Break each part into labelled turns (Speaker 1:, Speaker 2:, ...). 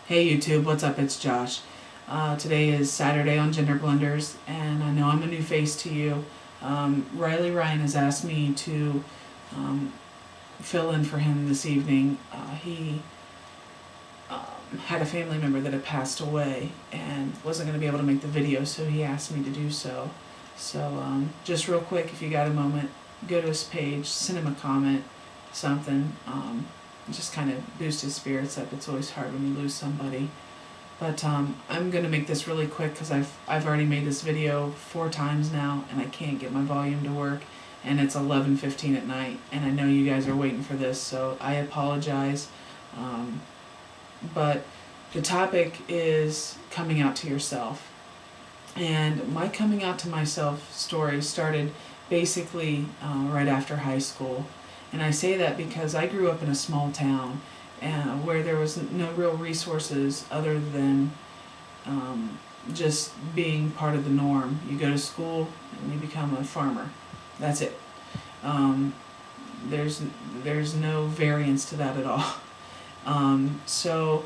Speaker 1: Hey YouTube, what's up? It's Josh. Today is Saturday on GenderBlenders, and I know I'm a new face to you. Riley Ryan has asked me to fill in for him this evening. He had a family member that had passed away and wasn't going to be able to make the video, so he asked me to do so. So just real quick, if you got a moment, go to his page, send him a comment, something. Just kind of boost his spirits up. It's always hard when you lose somebody. But I'm going to make this really quick because I've already made this video 4 times now and I can't get my volume to work, and it's 11:15 at night and I know you guys are waiting for this, so I apologize. But the topic is coming out to yourself. And my coming out to myself story started basically right after high school. And I say that because I grew up in a small town where there was no real resources other than just being part of the norm. You go to school and you become a farmer. That's it. There's no variance to that at all. So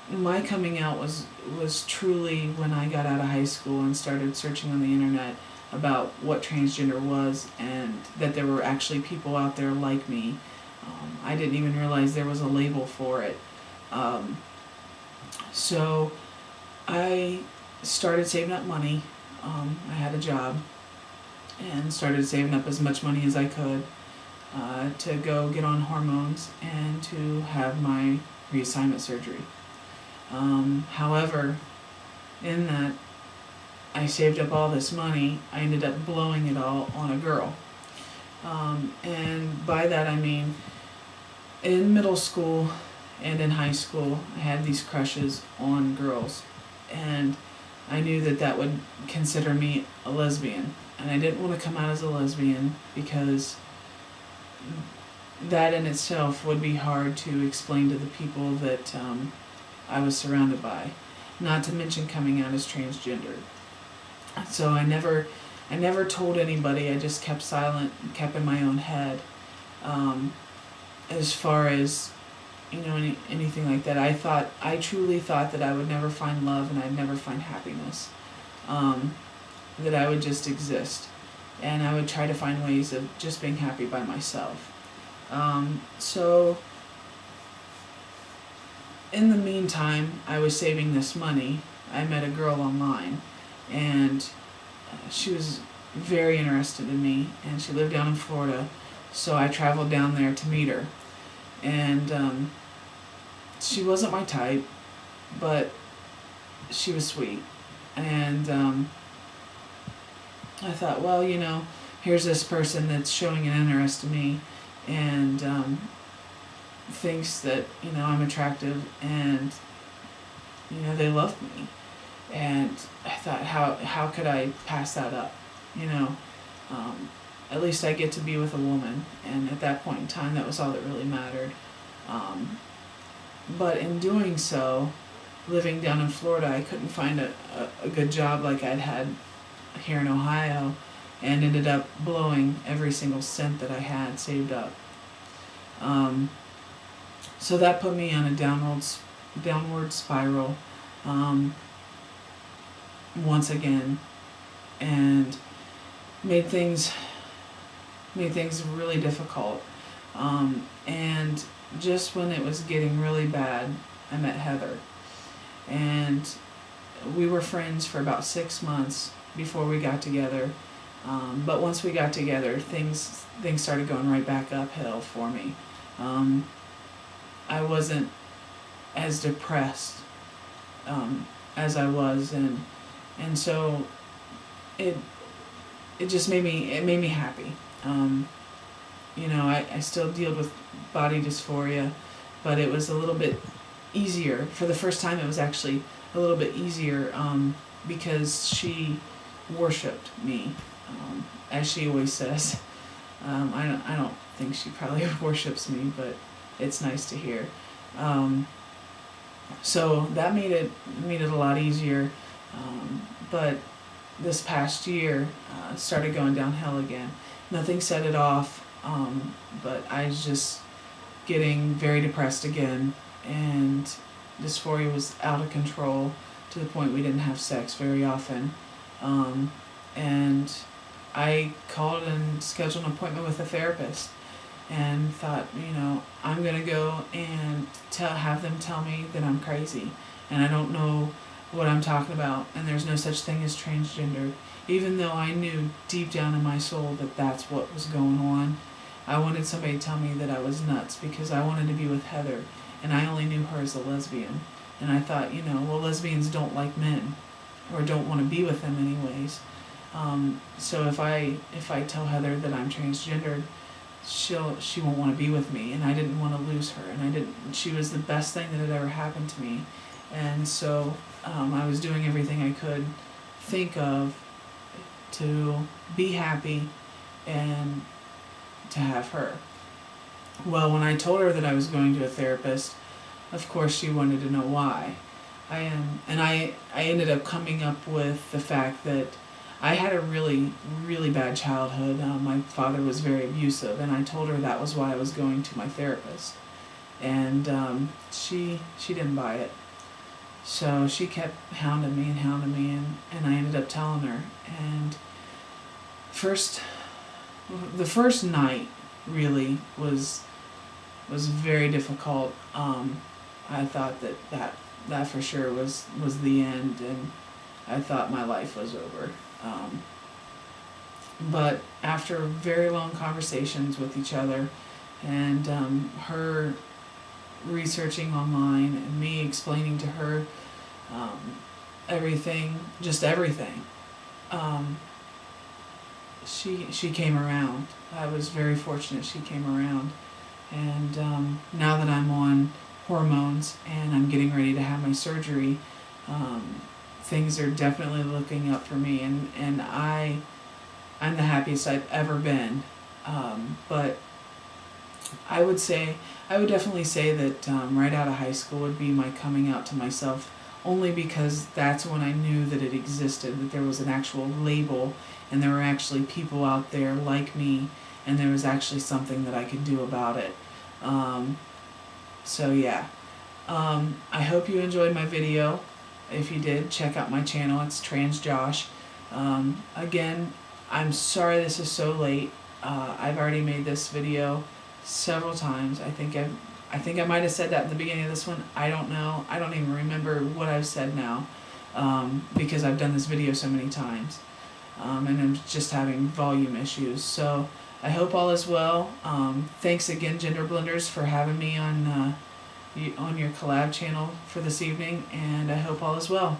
Speaker 1: my coming out was truly when I got out of high school and started searching on the internet about what transgender was and that there were actually people out there like me. I didn't even realize there was a label for it. So I started saving up money. I had a job and started saving up as much money as I could to go get on hormones and to have my reassignment surgery. However, in that I saved up all this money, I ended up blowing it all on a girl. And by that I mean, in middle school and in high school, I had these crushes on girls. And I knew that that would consider me a lesbian. And I didn't want to come out as a lesbian because that in itself would be hard to explain to the people that I was surrounded by. Not to mention coming out as transgendered. So I never told anybody. I just kept silent and kept in my own head. As far as, anything like that, I truly thought that I would never find love and I'd never find happiness. That I would just exist, and I would try to find ways of just being happy by myself. So in the meantime, I was saving this money. I met a girl online, and she was very interested in me, and she lived down in Florida, so I traveled down there to meet her. And she wasn't my type, but she was sweet. And I thought, well, here's this person that's showing an interest in me and thinks that, I'm attractive and, they love me. And I thought, how could I pass that up? At least I get to be with a woman, and at that point in time, that was all that really mattered. But in doing so, living down in Florida, I couldn't find a good job like I'd had here in Ohio, and ended up blowing every single cent that I had saved up. So that put me on a downward spiral. Once again, and made things really difficult. And just when it was getting really bad, I met Heather, and we were friends for about 6 months before we got together. But once we got together, things started going right back uphill for me. I wasn't as depressed as I was, and so it just made me happy. I still dealt with body dysphoria, but it was a little bit easier. For the first time, it was actually a little bit easier because she worshipped me, as she always says. I don't think she probably worships me, but it's nice to hear. So that made it a lot easier. But this past year started going downhill again. Nothing set it off, but I was just getting very depressed again, and dysphoria was out of control to the point we didn't have sex very often. And I called and scheduled an appointment with a therapist and thought, I'm going to go and have them tell me that I'm crazy and I don't know what I'm talking about, and there's no such thing as transgendered. Even though I knew deep down in my soul that that's what was going on, I wanted somebody to tell me that I was nuts because I wanted to be with Heather, and I only knew her as a lesbian. And I thought, lesbians don't like men or don't want to be with them anyways. So if I tell Heather that I'm transgendered, she won't want to be with me, and I didn't want to lose her, and she was the best thing that had ever happened to me. And so I was doing everything I could think of to be happy and to have her. Well, when I told her that I was going to a therapist, of course she wanted to know why. I ended up coming up with the fact that I had a really, really bad childhood. My father was very abusive, and I told her that was why I was going to my therapist. And she didn't buy it. So she kept hounding me, and I ended up telling her. And the first night really was very difficult. I thought that for sure was the end, and I thought my life was over. But after very long conversations with each other, and her researching online and me explaining to her everything, she came around. I was very fortunate she came around. And now that I'm on hormones and I'm getting ready to have my surgery, things are definitely looking up for me, and I'm the happiest I've ever been. But I would definitely say that right out of high school would be my coming out to myself, only because that's when I knew that it existed, that there was an actual label, and there were actually people out there like me, and there was actually something that I could do about it. So yeah, I hope you enjoyed my video. If you did, check out my channel. It's Trans Josh. Again, I'm sorry this is so late. I've already made this video several times. I think I might have said that in the beginning of this one. I don't know. I don't even remember what I've said now, because I've done this video so many times, and I'm just having volume issues. So I hope all is well. Thanks again, GenderBlenders, for having me on your collab channel for this evening, and I hope all is well.